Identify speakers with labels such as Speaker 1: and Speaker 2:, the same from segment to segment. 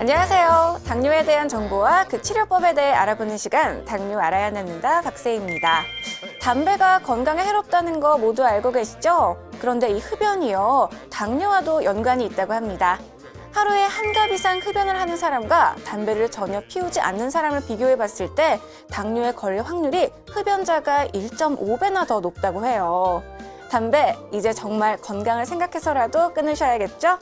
Speaker 1: 안녕하세요. 당뇨에 대한 정보와 그 치료법에 대해 알아보는 시간, 당뇨 알아야 합니다. 박세희입니다. 담배가 건강에 해롭다는 거 모두 알고 계시죠? 그런데 이 흡연이요, 당뇨와도 연관이 있다고 합니다. 하루에 한 갑 이상 흡연을 하는 사람과 담배를 전혀 피우지 않는 사람을 비교해 봤을 때 당뇨에 걸릴 확률이 흡연자가 1.5배나 더 높다고 해요. 담배, 이제 정말 건강을 생각해서라도 끊으셔야겠죠?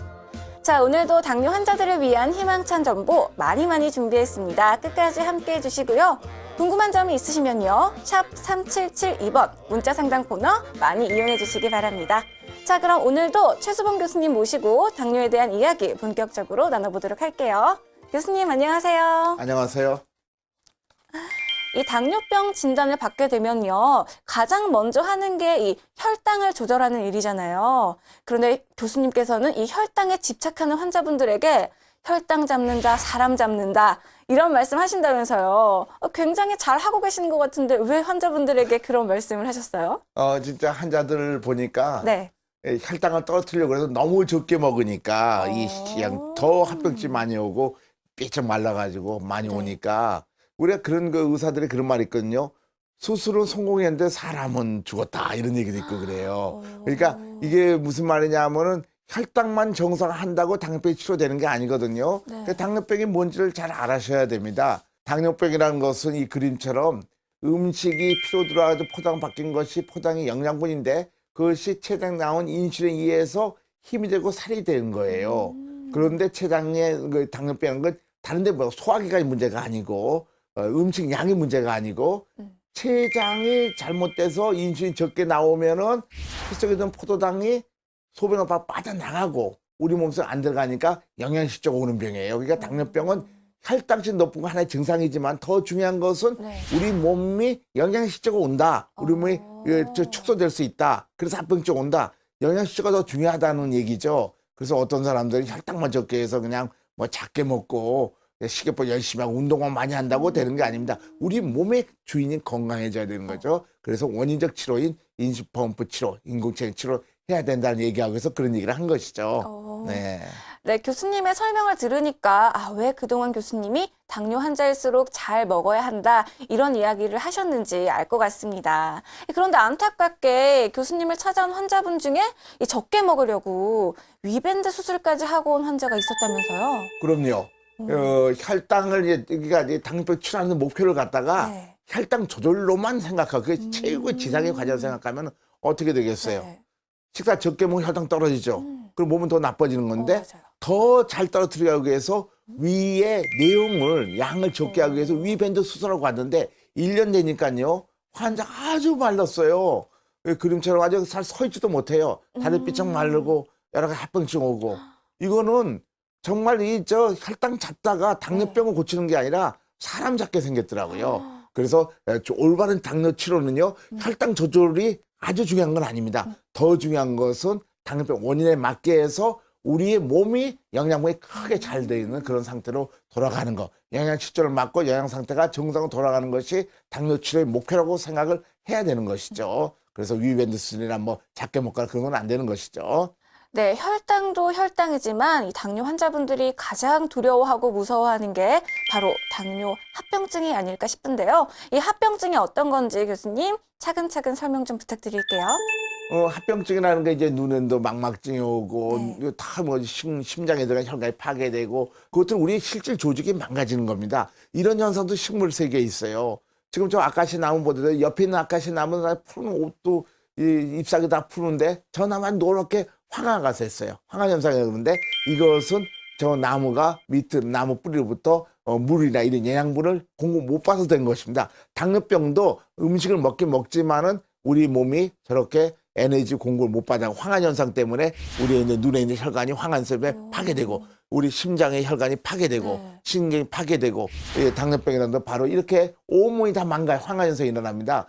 Speaker 1: 자, 오늘도 당뇨 환자들을 위한 희망찬 정보 많이 준비했습니다. 끝까지 함께 해주시고요. 궁금한 점이 있으시면요. 샵 3772번 문자 상담 코너 많이 이용해 주시기 바랍니다. 자, 그럼 오늘도 최수봉 교수님 모시고 당뇨에 대한 이야기 본격적으로 나눠보도록 할게요. 교수님 안녕하세요.
Speaker 2: 안녕하세요.
Speaker 1: 이 당뇨병 진단을 받게 되면요, 가장 먼저 하는 게 이 혈당을 조절하는 일이잖아요. 그런데 교수님께서는 이 혈당에 집착하는 환자분들에게 혈당 잡는다, 사람 잡는다 이런 말씀 하신다면서요. 굉장히 잘 하고 계시는 것 같은데 왜 환자분들에게 그런 말씀을 하셨어요?
Speaker 2: 진짜 환자들 보니까
Speaker 1: 네.
Speaker 2: 혈당을 떨어뜨리려고 해서 너무 적게 먹으니까 그냥 더 합병증 많이 오고 삐쩍 말라가지고 많이
Speaker 1: 네.
Speaker 2: 오니까 우리가 그런 의사들이 그런 말이 있거든요. 수술은 성공했는데 사람은 죽었다 이런 얘기도 있고 그래요. 그러니까 이게 무슨 말이냐 하면은 혈당만 정상화한다고 당뇨병이 치료되는 게 아니거든요.
Speaker 1: 네.
Speaker 2: 그 당뇨병이 뭔지를 잘 알아셔야 됩니다. 당뇨병이라는 것은 이 그림처럼 음식이 피로 들어가서 포장 바뀐 것이 포장이 영양분인데 그것이 췌장에 나온 인슐린에 의해서 힘이 되고 살이 되는 거예요. 그런데 췌장의 그 당뇨병은 건 다른데 뭐 소화기관이 문제가 아니고 음식 양이 문제가 아니고 췌장이 잘못돼서 인슐린이 적게 나오면은 피 속에 있는 포도당이 소변으로 빠져나가고 우리 몸속에 안 들어가니까 영양실조가 오는 병이에요. 그러니까 당뇨병은 혈당치 높은 거 하나의 증상이지만 더 중요한 것은
Speaker 1: 네.
Speaker 2: 우리 몸이 영양실조가 온다. 우리 몸이 축소될 수 있다. 그래서 합병증 온다. 영양실조가 더 중요하다는 얘기죠. 그래서 어떤 사람들이 혈당만 적게 해서 그냥 뭐 작게 먹고 식이요법 열심히 하고 운동만 많이 한다고 되는 게 아닙니다. 우리 몸의 주인이 건강해져야 되는 거죠. 그래서 원인적 치료인 인수펌프 치료, 인공체액 치료 해야 된다는 얘기하고 해서 그런 얘기를 한 것이죠. 네.
Speaker 1: 네, 교수님의 설명을 들으니까 왜 그동안 교수님이 당뇨 환자일수록 잘 먹어야 한다 이런 이야기를 하셨는지 알 것 같습니다. 그런데 안타깝게 교수님을 찾아온 환자분 중에 이 적게 먹으려고 위밴드 수술까지 하고 온 환자가 있었다면서요?
Speaker 2: 그럼요. 혈당을 그러니까 당뇨병 치료하는 목표를 갖다가
Speaker 1: 네.
Speaker 2: 혈당 조절로만 생각하고 그게 최고의 지상의 과제로 생각하면 어떻게 되겠어요?
Speaker 1: 네.
Speaker 2: 식사 적게 먹으면 혈당 떨어지죠. 그럼 몸은 더 나빠지는 건데
Speaker 1: 맞아요.
Speaker 2: 더 잘 떨어뜨리기 위해서 위의 내용을 양을 적게 하기 위해서 위밴드 수술하고 왔는데 1년 되니까요. 환자가 아주 말랐어요. 그림처럼 아주 살 서 있지도 못해요. 다리 삐쩍 마르고 여러 가지 합병증 오고. 이거는 정말 혈당 잡다가 당뇨병을 고치는 게 아니라 사람 잡게 생겼더라고요. 그래서 올바른 당뇨 치료는요. 혈당 조절이 아주 중요한 건 아닙니다. 더 중요한 것은 당뇨병 원인에 맞게 해서 우리의 몸이 영양분이 크게 잘 되어 있는 그런 상태로 돌아가는 거. 영양 실조를 맞고 영양 상태가 정상으로 돌아가는 것이 당뇨 치료의 목표라고 생각을 해야 되는 것이죠. 그래서 위밴드 수술이나 뭐 작게 먹거나 그런 건 안 되는 것이죠.
Speaker 1: 네, 혈당도 혈당이지만 이 당뇨 환자분들이 가장 두려워하고 무서워하는 게 바로 당뇨 합병증이 아닐까 싶은데요. 이 합병증이 어떤 건지 교수님 차근차근 설명 좀 부탁드릴게요.
Speaker 2: 합병증이라는 게 이제 눈에도 망막증이 오고
Speaker 1: 네.
Speaker 2: 다 뭐 심장에 들어간 혈관이 파괴되고 그것들은 우리의 실질 조직이 망가지는 겁니다. 이런 현상도 식물 세계에 있어요. 지금 저 아카시 나무 보더라도 옆에 있는 아카시 나무는 푸른 옷도 잎사귀 다 푸른데 저 나무는 노랗게 황화가 됐어요. 황화 현상이 그런데 이것은 저 나무가 밑에 나무 뿌리로부터 물이나 이런 영양분을 공급 못 받아서 된 것입니다. 당뇨병도 음식을 먹긴 먹지만은 우리 몸이 저렇게 에너지 공급을 못 받아 황화 현상 때문에 우리의 눈에 있는 혈관이 황화세포에 파괴되고 우리 심장의 혈관이 파괴되고 신경이 파괴되고 당뇨병이라는 건 바로 이렇게 온몸이 다 망가요. 황화 현상이 일어납니다.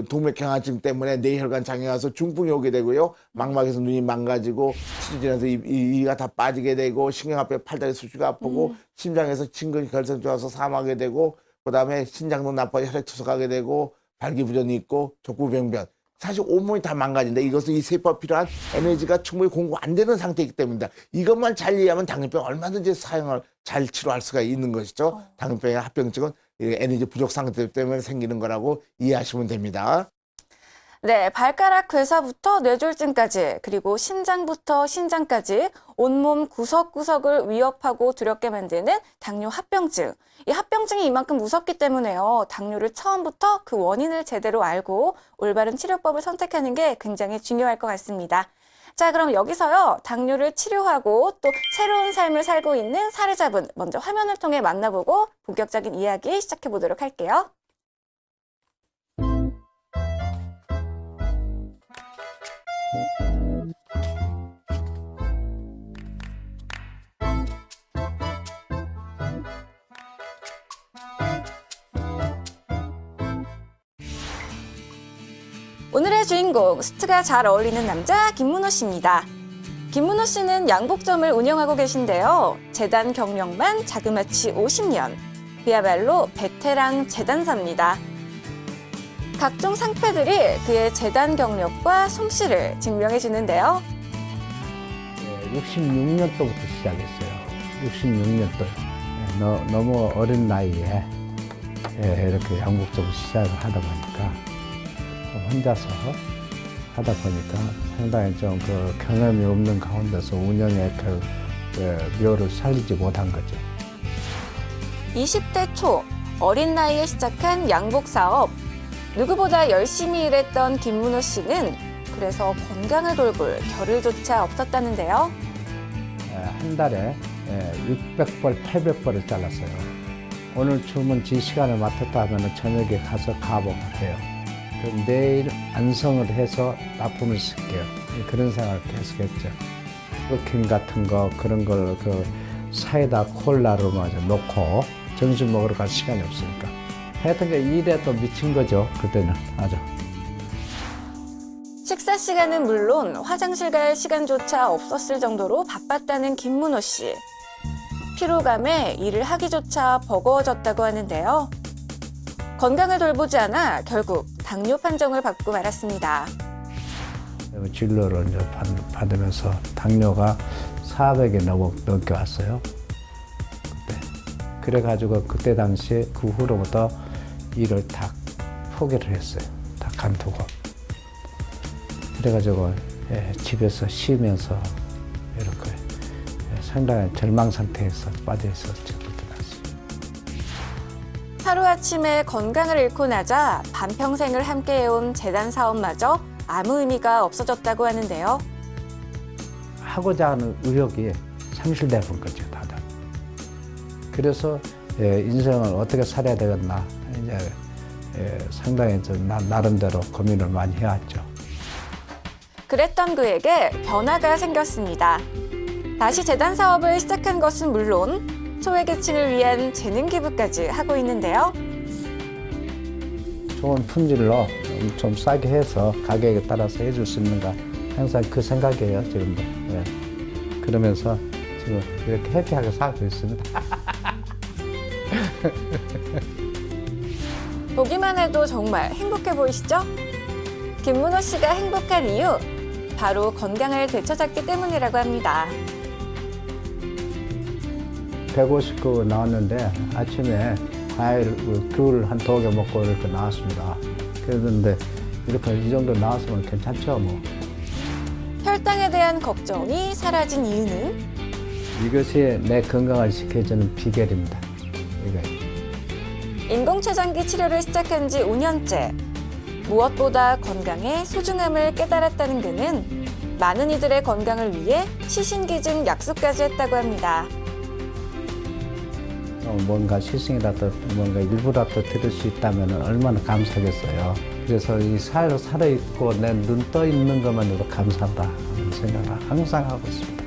Speaker 2: 동맥경화증 때문에 뇌혈관 장애 와서 중풍이 오게 되고요. 망막에서 눈이 망가지고 치질해서 이가 다 빠지게 되고 신경합병 팔다리 수치가 아프고 심장에서 심근이 결석 좋아서 사망하게 되고 그다음에 신장도 나빠져 혈액 투석하게 되고 발기부전이 있고 족부병변 사실 온몸이 다 망가진다. 이것은 이 세포가 필요한 에너지가 충분히 공급 안 되는 상태이기 때문입니다. 이것만 잘 이해하면 당뇨병 얼마든지 사용을 잘 치료할 수가 있는 것이죠. 당뇨병의 합병증은 에너지 부족 상태 때문에 생기는 거라고 이해하시면 됩니다.
Speaker 1: 네, 발가락 괴사부터 뇌졸중까지 그리고 심장부터 신장까지 온몸 구석구석을 위협하고 두렵게 만드는 당뇨 합병증. 이 합병증이 이만큼 무섭기 때문에요. 당뇨를 처음부터 그 원인을 제대로 알고 올바른 치료법을 선택하는 게 굉장히 중요할 것 같습니다. 자, 그럼 여기서요. 당뇨를 치료하고 또 새로운 삶을 살고 있는 사례자분 먼저 화면을 통해 만나보고 본격적인 이야기 시작해 보도록 할게요. 오늘의 주인공, 수트가 잘 어울리는 남자 김문호 씨입니다. 김문호 씨는 양복점을 운영하고 계신데요. 재단 경력만 자그마치 50년. 그야말로 베테랑 재단사입니다. 각종 상패들이 그의 재단 경력과 솜씨를 증명해 주는데요.
Speaker 3: 66년도부터 시작했어요. 66년도. 너무 어린 나이에 이렇게 양복점을 시작을 하다 보니까 혼자서 하다 보니까 상당히 좀 그 경험이 없는 가운데서 운영의 그 묘를 살리지 못한 거죠.
Speaker 1: 20대 초 어린 나이에 시작한 양복 사업. 누구보다 열심히 일했던 김문호 씨는 그래서 건강을 돌볼 겨를조차 없었다는데요.
Speaker 3: 한 달에 600벌, 800벌을 잘랐어요. 오늘 주문 지 시간을 맡았다 하면 저녁에 가서 가봉을 해요. 매일 안성을 해서 납품을 시킬게요. 그런 생활을 계속했죠. 프로틴 같은 거 그런 걸 그 사이다 콜라로 마저 놓고 점심 먹으러 갈 시간이 없으니까 하여튼 일에 또 미친 거죠. 그때는 아주.
Speaker 1: 식사 시간은 물론 화장실 갈 시간조차 없었을 정도로 바빴다는 김문호 씨. 피로감에 일을 하기조차 버거워졌다고 하는데요. 건강을 돌보지 않아 결국 당뇨 판정을 받고 말았습니다.
Speaker 3: 진료를 이제 받으면서 당뇨가 400이 넘게 왔어요. 그때. 그래가지고 그때 당시에 그 후로부터 일을 다 포기를 했어요. 다 간두고. 그래가지고 집에서 쉬면서 이렇게 상당히 절망 상태에서 빠져 있었죠.
Speaker 1: 하루아침에 건강을 잃고 나자 반평생을 함께해온 재단 사업마저 아무 의미가 없어졌다고 하는데요.
Speaker 3: 하고자 하는 의욕이 상실돼 본 거죠, 다들. 그래서 인생을 어떻게 살아야 되겠나 이제 상당히 나름대로 고민을 많이 해왔죠.
Speaker 1: 그랬던 그에게 변화가 생겼습니다. 다시 재단 사업을 시작한 것은 물론 소외계층을 위한 재능 기부까지 하고 있는데요.
Speaker 3: 좋은 품질로 좀 싸게 해서 가격에 따라서 해줄 수 있는가 항상 그 생각이에요, 지금도. 그러면서 지금 이렇게 해피하게 살고 있습니다.
Speaker 1: 보기만 해도 정말 행복해 보이시죠? 김문호 씨가 행복한 이유, 바로 건강을 되찾았기 때문이라고 합니다.
Speaker 3: 159 나왔는데 아침에 과일, 귤 한 2개 먹고 이렇게 나왔습니다. 그랬는데 이렇게 이 정도 나왔으면 괜찮죠, 뭐.
Speaker 1: 혈당에 대한 걱정이 사라진 이유는
Speaker 3: 이것이 내 건강을 지켜주는 비결입니다.
Speaker 1: 인공췌장기 치료를 시작한 지 5년째. 무엇보다 건강의 소중함을 깨달았다는 그는 많은 이들의 건강을 위해 시신기증 약속까지 했다고 합니다.
Speaker 3: 뭔가 시승이라도 뭔가 일부라도 들을 수 있다면 얼마나 감사하겠어요. 그래서 이 살아있고 내 눈 떠 있는 것만으로 감사하다 하는 생각을 항상 하고 있습니다.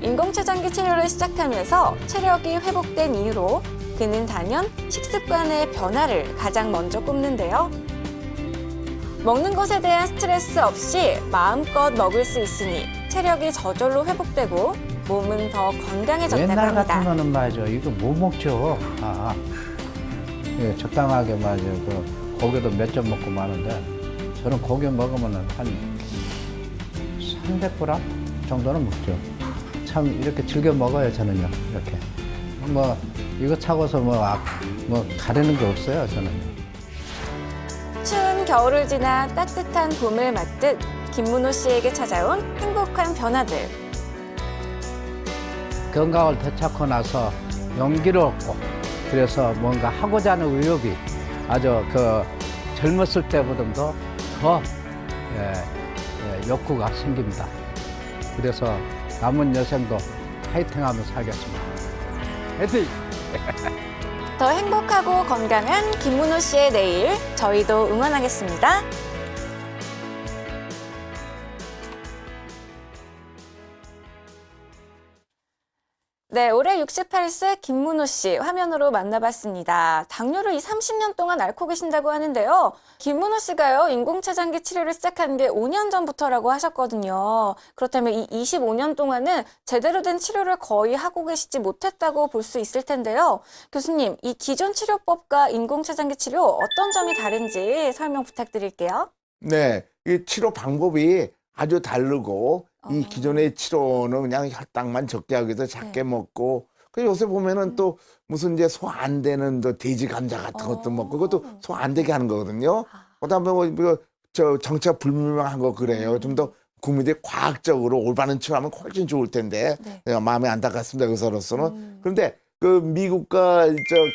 Speaker 1: 인공췌장기 치료를 시작하면서 체력이 회복된 이유로 그는 단연 식습관의 변화를 가장 먼저 꼽는데요. 먹는 것에 대한 스트레스 없이 마음껏 먹을 수 있으니 체력이 저절로 회복되고 몸은 더 건강해졌다고
Speaker 3: 옛날
Speaker 1: 합니다.
Speaker 3: 같으면은 말이죠. 이거 못 먹죠. 적당하게 말이죠. 고기도 몇 점 먹고 마는데 저는 고기 먹으면 한 300g 정도는 먹죠. 참 이렇게 즐겨 먹어요, 저는요. 이렇게 뭐 이거 차고서 뭐 가리는 게 없어요, 저는요.
Speaker 1: 추운 겨울을 지나 따뜻한 봄을 맞듯 김문호 씨에게 찾아온 행복한 변화들.
Speaker 3: 건강을 되찾고 나서 용기를 얻고 그래서 뭔가 하고자 하는 의욕이 아주 그 젊었을 때보다도 더 욕구가 생깁니다. 그래서 남은 여생도 파이팅하며 살겠습니다. 파이팅!
Speaker 1: 더 행복하고 건강한 김문호 씨의 내일, 저희도 응원하겠습니다. 네, 올해 68세 김문호 씨 화면으로 만나봤습니다. 당뇨를 이 30년 동안 앓고 계신다고 하는데요. 김문호 씨가요, 인공췌장기 치료를 시작한 게 5년 전부터라고 하셨거든요. 그렇다면 이 25년 동안은 제대로 된 치료를 거의 하고 계시지 못했다고 볼 수 있을 텐데요. 교수님, 이 기존 치료법과 인공췌장기 치료 어떤 점이 다른지 설명 부탁드릴게요.
Speaker 2: 네, 이 치료 방법이 아주 다르고 이 기존의 치료는 그냥 혈당만 적게 하기 위해서 작게 먹고 그 요새 보면은 또 무슨 이제 소 안 되는 또 돼지 감자 같은 것도 먹고 그것도 소 안 되게 하는 거거든요. 그다음에 저 정체가 불분명한 거 그래요. 좀 더 국민들이 과학적으로 올바른 치료하면 훨씬 좋을 텐데 내가 마음이 안타깝습니다, 의사로서는. 그런데 그 미국과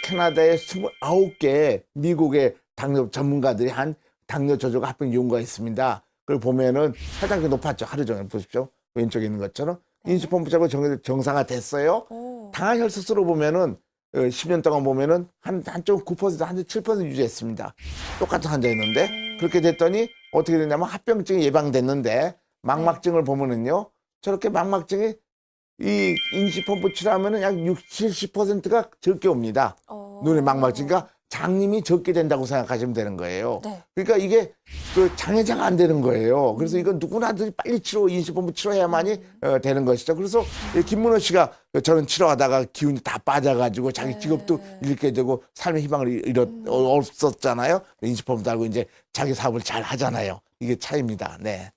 Speaker 2: 캐나다의 29개 미국의 당뇨 전문가들이 한 당뇨 조절 합병 연구가 있습니다. 그걸 보면은 혈당이 높았죠. 하루 종일 보십시오. 왼쪽에 있는 것처럼. 인수분비자고 정상화 됐어요. 당한 혈수수로 보면은 10년 동안 보면은 한쪽 9%, 한쪽 7% 유지했습니다. 똑같은 환자였는데 그렇게 됐더니 어떻게 됐냐면 합병증이 예방됐는데 망막증을 보면은요. 저렇게 망막증이 이 인시펌프 치료하면은 약 60, 70%가 적게 옵니다. 눈에 망막증이니까 장님이 적게 된다고 생각하시면 되는 거예요.
Speaker 1: 네.
Speaker 2: 그러니까 이게 그 장애자가 안 되는 거예요. 그래서 이건 누구나도 빨리 인시펌프 치료해야만이 되는 것이죠. 그래서 이 김문호 씨가 저런 치료하다가 기운이 다 빠져가지고 자기 직업도 잃게 되고 삶의 희망을 없었잖아요. 인시펌프 달고 이제 자기 사업을 잘 하잖아요. 이게 차이입니다. 네.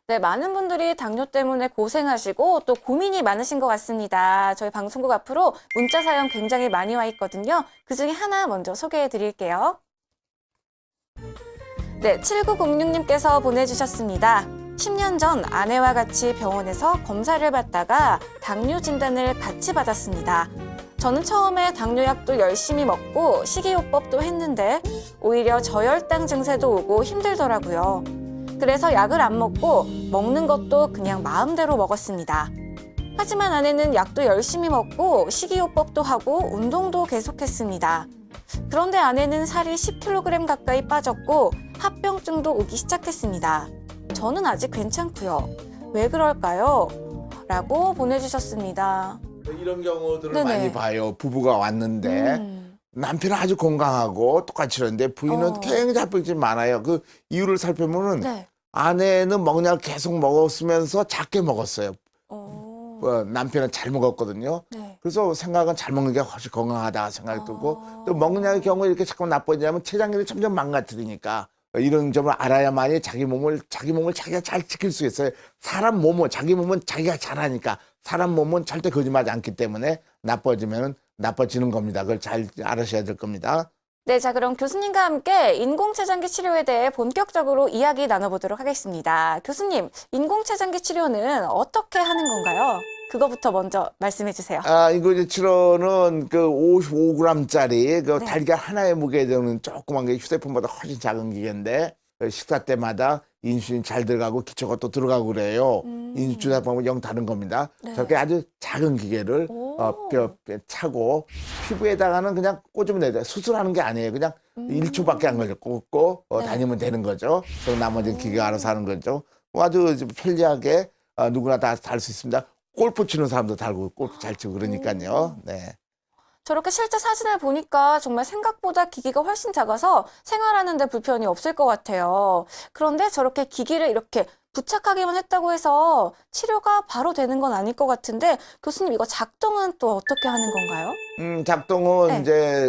Speaker 1: 네, 많은 분들이 당뇨 때문에 고생하시고 또 고민이 많으신 것 같습니다. 저희 방송국 앞으로 문자 사연 굉장히 많이 와 있거든요. 그중에 하나 먼저 소개해 드릴게요. 네, 7906님께서 보내주셨습니다. 10년 전 아내와 같이 병원에서 검사를 받다가 당뇨 진단을 같이 받았습니다. 저는 처음에 당뇨약도 열심히 먹고 식이요법도 했는데 오히려 저혈당 증세도 오고 힘들더라고요. 그래서 약을 안 먹고 먹는 것도 그냥 마음대로 먹었습니다. 하지만 아내는 약도 열심히 먹고 식이요법도 하고 운동도 계속했습니다. 그런데 아내는 살이 10kg 가까이 빠졌고 합병증도 오기 시작했습니다. 저는 아직 괜찮고요. 왜 그럴까요? 라고 보내주셨습니다.
Speaker 2: 이런 경우들을
Speaker 1: 네네.
Speaker 2: 많이 봐요. 부부가 왔는데 남편은 아주 건강하고 똑같이 이러는데 부인은 굉장히 합병증이 많아요. 그 이유를 살펴보면
Speaker 1: 네.
Speaker 2: 아내는 먹약을 계속 먹었으면서 작게 먹었어요.
Speaker 1: 어,
Speaker 2: 남편은 잘 먹었거든요.
Speaker 1: 네.
Speaker 2: 그래서 생각은 잘 먹는 게 훨씬 건강하다 생각이 들고 또 먹약의 경우에 이렇게 자꾸 나빠지냐면 췌장기를 점점 망가뜨리니까 이런 점을 알아야만이 자기 몸을 자기가 잘 지킬 수 있어요. 사람 몸은 자기 몸은 자기가 잘하니까 사람 몸은 절대 거짓말하지 않기 때문에 나빠지면 나빠지는 겁니다. 그걸 잘 알으셔야 될 겁니다.
Speaker 1: 네, 자 그럼 교수님과 함께 인공췌장기 치료에 대해 본격적으로 이야기 나눠보도록 하겠습니다. 교수님, 인공췌장기 치료는 어떻게 하는 건가요? 그거부터 먼저 말씀해 주세요.
Speaker 2: 이거 치료는 그 55g짜리 그
Speaker 1: 네.
Speaker 2: 달걀 하나에 무게 되는 조그만 게 휴대폰보다 훨씬 작은 기계인데 식사 때마다 인슐린 잘 들어가고 기초가 또 들어가고 그래요. 인슐린 방법은 영 다른 겁니다.
Speaker 1: 네.
Speaker 2: 저렇게 아주 작은 기계를 뼈 차고 피부에다가는 그냥 꽂으면 돼요. 수술하는 게 아니에요. 그냥 1초밖에 안 걸려 꽂고
Speaker 1: 네.
Speaker 2: 다니면 되는 거죠. 그럼 나머지는 기계가 알아서 하는 거죠. 아주 편리하게 누구나 다 달 수 있습니다. 골프 치는 사람도 달고 골프 잘 치고 그러니까요. 네.
Speaker 1: 저렇게 실제 사진을 보니까 정말 생각보다 기기가 훨씬 작아서 생활하는 데 불편이 없을 것 같아요. 그런데 저렇게 기기를 이렇게 부착하기만 했다고 해서 치료가 바로 되는 건 아닐 것 같은데 교수님 이거 작동은 또 어떻게 하는 건가요?
Speaker 2: 작동은
Speaker 1: 네.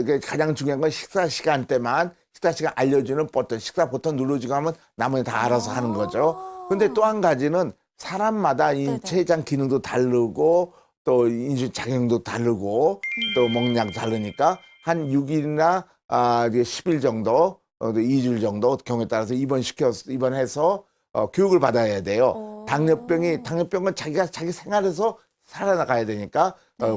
Speaker 2: 이제 가장 중요한 건 식사 시간대만 식사 시간 알려주는 버튼, 식사 버튼 누르지고 하면 나머지 다 알아서 하는 거죠. 근데 또 한 가지는 사람마다 인체장 기능도 다르고 또 인수작용도 다르고 또 먹량도 다르니까 한 6일이나 10일 정도, 2주일 정도 경우에 따라서 입원해서 교육을 받아야 돼요. 당뇨병은 자기가 자기 생활에서 살아나가야 되니까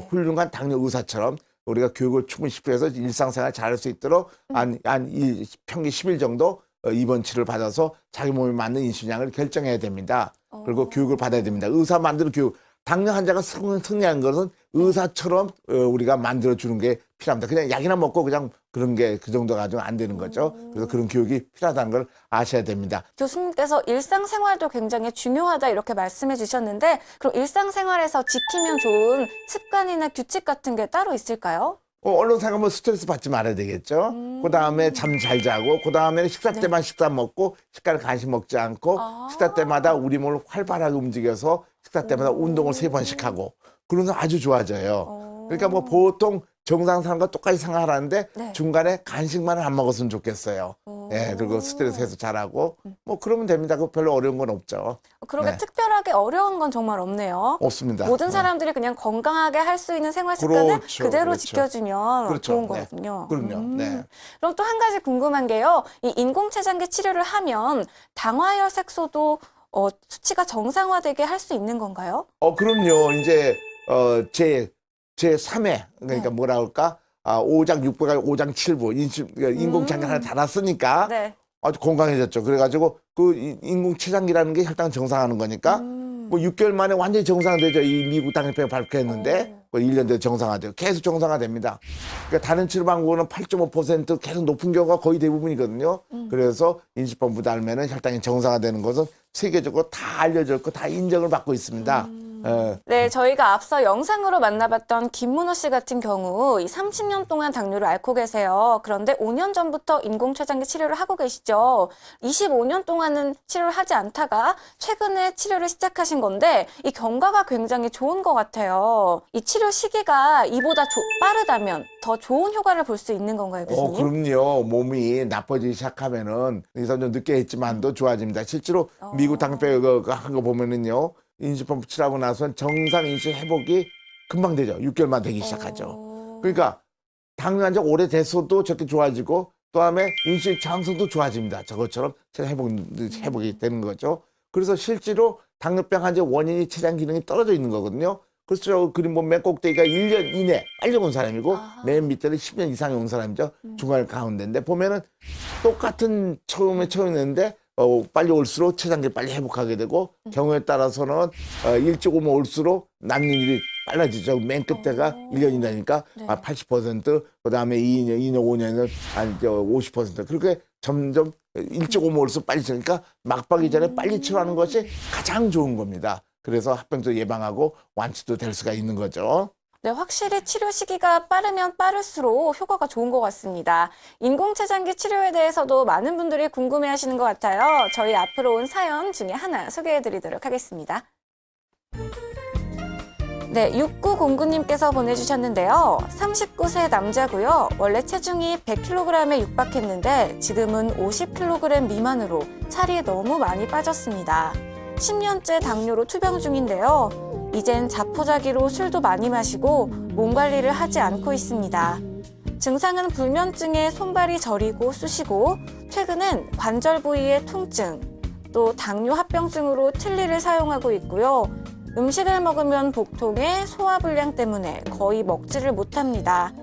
Speaker 2: 훌륭한 당뇨 의사처럼 우리가 교육을 충분히 시켜서 일상생활 잘할 수 있도록 평균 10일 정도 입원 치료를 받아서 자기 몸에 맞는 인슐린량을 결정해야 됩니다. 그리고 교육을 받아야 됩니다. 의사 만드는 교육. 당뇨 환자가 승리하는 것은 의사처럼 우리가 만들어주는 게 필요합니다. 그냥 약이나 먹고 그냥 그런 게 그 정도 가지고 안 되는 거죠. 그래서 그런 교육이 필요하다는 걸 아셔야 됩니다.
Speaker 1: 교수님께서 일상생활도 굉장히 중요하다 이렇게 말씀해 주셨는데 그럼 일상생활에서 지키면 좋은 습관이나 규칙 같은 게 따로 있을까요?
Speaker 2: 얼른 생각하면 스트레스 받지 말아야 되겠죠. 그 다음에 잠 잘 자고, 그 다음에 식사 때만 식사 먹고, 식사를 간식 먹지 않고, 식사 때마다 우리 몸을 활발하게 움직여서 식사 때마다 운동을 3번씩 하고, 그러면 아주 좋아져요. 그러니까 뭐 보통 정상 사람과 똑같이 생활하는데 중간에 간식만은 안 먹었으면 좋겠어요. 예, 그리고 스트레스 해소 잘하고, 뭐 그러면 됩니다. 그 별로 어려운 건 없죠.
Speaker 1: 그러게 특별하게 어려운 건 정말 없네요.
Speaker 2: 없습니다.
Speaker 1: 모든 사람들이 그냥 건강하게 할 수 있는 생활 습관을
Speaker 2: 그렇죠,
Speaker 1: 그대로
Speaker 2: 그렇죠.
Speaker 1: 지켜주면 좋은 거거든요.
Speaker 2: 그럼요. 네.
Speaker 1: 그럼 또 한 가지 궁금한 게요. 이 인공췌장기 치료를 하면 당화혈 색소도 수치가 정상화되게 할 수 있는 건가요?
Speaker 2: 그럼요. 이제 제 3회 그러니까 뭐라 할까? 5장 6부가 5장 7부 인공췌장기 하나 달았으니까 아주 건강해졌죠. 그래가지고 그 인공췌장기라는 게 혈당 정상화하는 거니까 뭐 6개월 만에 완전히 정상화되죠. 이 미국 당뇨병 발표했는데 1년 뒤에 정상화돼요. 계속 정상화됩니다. 그러니까 다른 치료 방법은 8.5% 계속 높은 경우가 거의 대부분이거든요. 그래서 인수본부도 알면은 혈당이 정상화되는 것은 세계적으로 다 알려져 있고 다 인정을 받고 있습니다.
Speaker 1: 네, 저희가 앞서 영상으로 만나봤던 김문호 씨 같은 경우 이 30년 동안 당뇨를 앓고 계세요. 그런데 5년 전부터 인공췌장기 치료를 하고 계시죠. 25년 동안은 치료를 하지 않다가 최근에 치료를 시작하신 건데 이 경과가 굉장히 좋은 것 같아요. 이 치료 시기가 이보다 빠르다면 더 좋은 효과를 볼 수 있는 건가요, 교수님?
Speaker 2: 그럼요. 몸이 나빠지기 시작하면은 이상 좀 늦게 했지만도 좋아집니다. 실제로 미국 당뇨병 한 거 보면은요. 인수펌프 치료하고 나서는 정상 인슐 회복이 금방 되죠. 6개월만 되기 시작하죠. 그러니까 당뇨 환자 오래됐어도 저렇게 좋아지고 또 다음에 인슐린 저항성도 좋아집니다. 저것처럼 회복이 되는 거죠. 그래서 실제로 당뇨병 환자 원인이 췌장 기능이 떨어져 있는 거거든요. 그래서 저 그림 보면 맨 꼭대기가 1년 이내 빨리 온 사람이고 맨 밑에는 10년 이상이 온 사람이죠. 중간 가운데인데 보면은 똑같은 처음에 했는데 빨리 올수록 췌장기 빨리 회복하게 되고 경우에 따라서는 일찍 오면 올수록 낫는 일이 빨라지죠. 맨 끝에가 1년이 나니까 80%, 그다음에 2년, 5년은 한 50%. 그렇게 점점 일찍 오면 올수록 빨리 치니까 막바기 전에 빨리 치료하는 것이 가장 좋은 겁니다. 그래서 합병도 예방하고 완치도 될 수가 있는 거죠.
Speaker 1: 네, 확실히 치료 시기가 빠르면 빠를수록 효과가 좋은 것 같습니다. 인공췌장기 치료에 대해서도 많은 분들이 궁금해하시는 것 같아요. 저희 앞으로 온 사연 중에 하나 소개해드리도록 하겠습니다. 네, 6909님께서 보내주셨는데요. 39세 남자고요. 원래 체중이 100kg에 육박했는데 지금은 50kg 미만으로 살이 너무 많이 빠졌습니다. 10년째 당뇨로 투병 중인데요. 이젠 자포자기로 술도 많이 마시고 몸 관리를 하지 않고 있습니다. 증상은 불면증에 손발이 저리고 쑤시고 최근엔 관절 부위의 통증, 또 당뇨 합병증으로 틀니를 사용하고 있고요. 음식을 먹으면 복통에 소화불량 때문에 거의 먹지를 못합니다.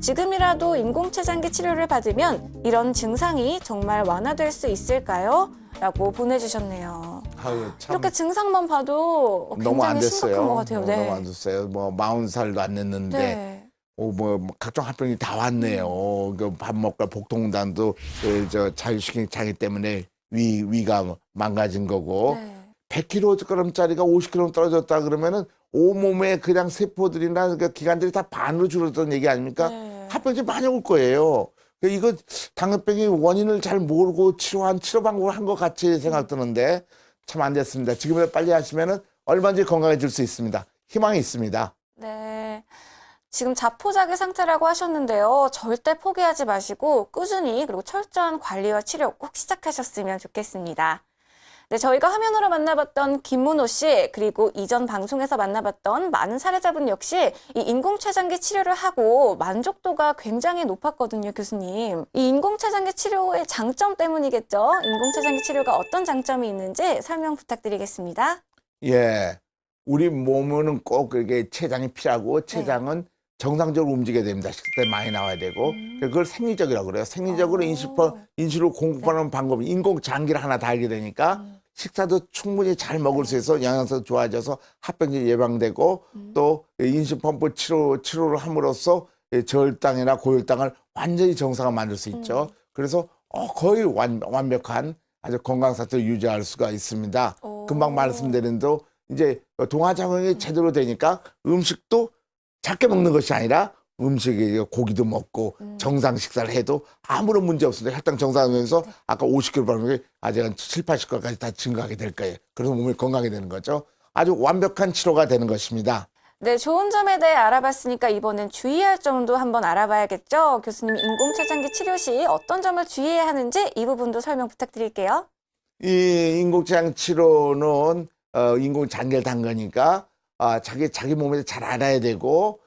Speaker 1: 지금이라도 인공췌장기 치료를 받으면 이런 증상이 정말 완화될 수 있을까요? 라고 보내주셨네요.
Speaker 2: 아유, 참
Speaker 1: 이렇게 증상만 봐도
Speaker 2: 너무 안
Speaker 1: 굉장히 심각한
Speaker 2: 됐어요.
Speaker 1: 것 같아요. 네.
Speaker 2: 너무 안 됐어요. 뭐 40살도 안 됐는데
Speaker 1: 네.
Speaker 2: 뭐 각종 합병이 다 왔네요. 그 밥 먹고 복통단도 저 자율신경 장애 때문에 위가 망가진 거고
Speaker 1: 네.
Speaker 2: 100kg짜리가 50kg 떨어졌다 그러면은 온몸에 그냥 세포들이나 그 기관들이 다 반으로 줄어들었다는 얘기 아닙니까?
Speaker 1: 네.
Speaker 2: 합병증 많이 올 거예요. 이거 당뇨병의 원인을 잘 모르고 치료 방법을 한 것 같이 생각 드는데 참 안 됐습니다. 지금이라도 빨리 하시면은 얼마든지 건강해질 수 있습니다. 희망이 있습니다.
Speaker 1: 네. 지금 자포자기 상태라고 하셨는데요. 절대 포기하지 마시고 꾸준히 그리고 철저한 관리와 치료 꼭 시작하셨으면 좋겠습니다. 네, 저희가 화면으로 만나봤던 김문호 씨, 그리고 이전 방송에서 만나봤던 많은 사례자분 역시 이 인공췌장기 치료를 하고 만족도가 굉장히 높았거든요, 교수님. 이 인공췌장기 치료의 장점 때문이겠죠? 인공췌장기 치료가 어떤 장점이 있는지 설명 부탁드리겠습니다.
Speaker 2: 예. 우리 몸은 꼭 그게 췌장이 필요하고 췌장은 정상적으로 움직여야 됩니다. 식대 많이 나와야 되고 그걸 생리적이라고 그래요. 생리적으로 인슐을 공급하는 방법이 인공장기를 하나 달게 되니까 식사도 충분히 잘 먹을 수 있어서 영양소 좋아져서 합병증 예방되고 또 인슐 펌프 치료를 함으로써 저혈당이나 고혈당을 완전히 정상화 만들 수 있죠. 그래서 거의 완벽한 아주 건강 상태를 유지할 수가 있습니다. 금방 말씀드린 대로 이제 동화작용이 제대로 되니까 음식도 작게 먹는 것이 아니라 음식에 고기도 먹고 정상 식사를 해도 아무런 문제 없습니다. 혈당 정상화되면서 아까 50kg 바른 게 아직 한 7, 80kg까지 다 증가하게 될 거예요. 그래서 몸이 건강하게 되는 거죠. 아주 완벽한 치료가 되는 것입니다.
Speaker 1: 네, 좋은 점에 대해 알아봤으니까 이번엔 주의할 점도 한번 알아봐야겠죠? 교수님, 인공췌장기 치료 시 어떤 점을 주의해야 하는지 이 부분도 설명 부탁드릴게요.
Speaker 2: 이 인공췌장 치료는 인공장기를 단 거니까 자기 몸에 잘 알아야 되고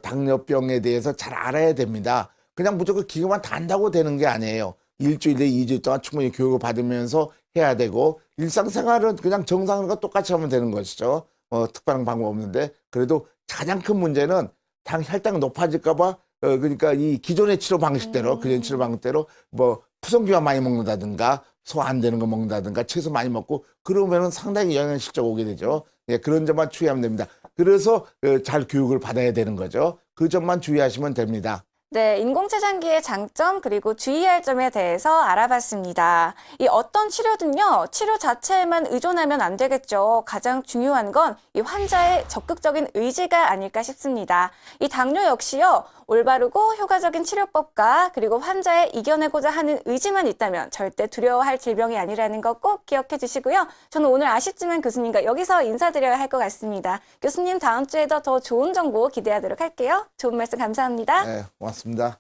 Speaker 2: 당뇨병에 대해서 잘 알아야 됩니다. 그냥 무조건 기계만 단다고 되는 게 아니에요. 일주일에 2주 동안 충분히 교육을 받으면서 해야 되고 일상생활은 그냥 정상과 똑같이 하면 되는 것이죠. 특별한 방법 없는데 그래도 가장 큰 문제는 혈당이 높아질까 봐 그러니까 이 기존의 치료 방식대로 기존 치료 방식대로 뭐 푸성기만 많이 먹는다든가 소화 안 되는 거 먹는다든가 채소 많이 먹고 그러면은 상당히 영양실조가 오게 되죠. 예, 그런 점만 주의하면 됩니다. 그래서 잘 교육을 받아야 되는 거죠. 그 점만 주의하시면 됩니다.
Speaker 1: 네, 인공췌장기의 장점 그리고 주의할 점에 대해서 알아봤습니다. 이 어떤 치료든요, 치료 자체에만 의존하면 안 되겠죠. 가장 중요한 건 이 환자의 적극적인 의지가 아닐까 싶습니다. 이 당뇨 역시요, 올바르고 효과적인 치료법과 그리고 환자의 이겨내고자 하는 의지만 있다면 절대 두려워할 질병이 아니라는 거 꼭 기억해 주시고요. 저는 오늘 아쉽지만 교수님과 여기서 인사드려야 할 것 같습니다. 교수님, 다음 주에도 더 좋은 정보 기대하도록 할게요. 좋은 말씀 감사합니다.
Speaker 2: 네, 고맙습니다.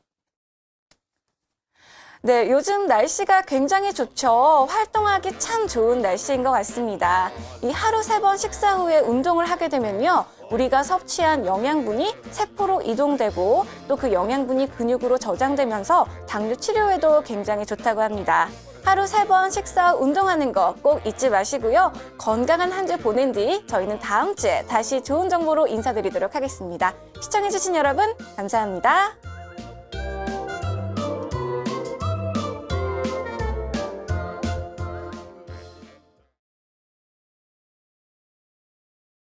Speaker 1: 네, 요즘 날씨가 굉장히 좋죠. 활동하기 참 좋은 날씨인 것 같습니다. 이 하루 3번 식사 후에 운동을 하게 되면요, 우리가 섭취한 영양분이 세포로 이동되고 또 그 영양분이 근육으로 저장되면서 당뇨 치료에도 굉장히 좋다고 합니다. 하루 3번 식사 후 운동하는 거 꼭 잊지 마시고요. 건강한 한 주 보낸 뒤 저희는 다음 주에 다시 좋은 정보로 인사드리도록 하겠습니다. 시청해주신 여러분 감사합니다.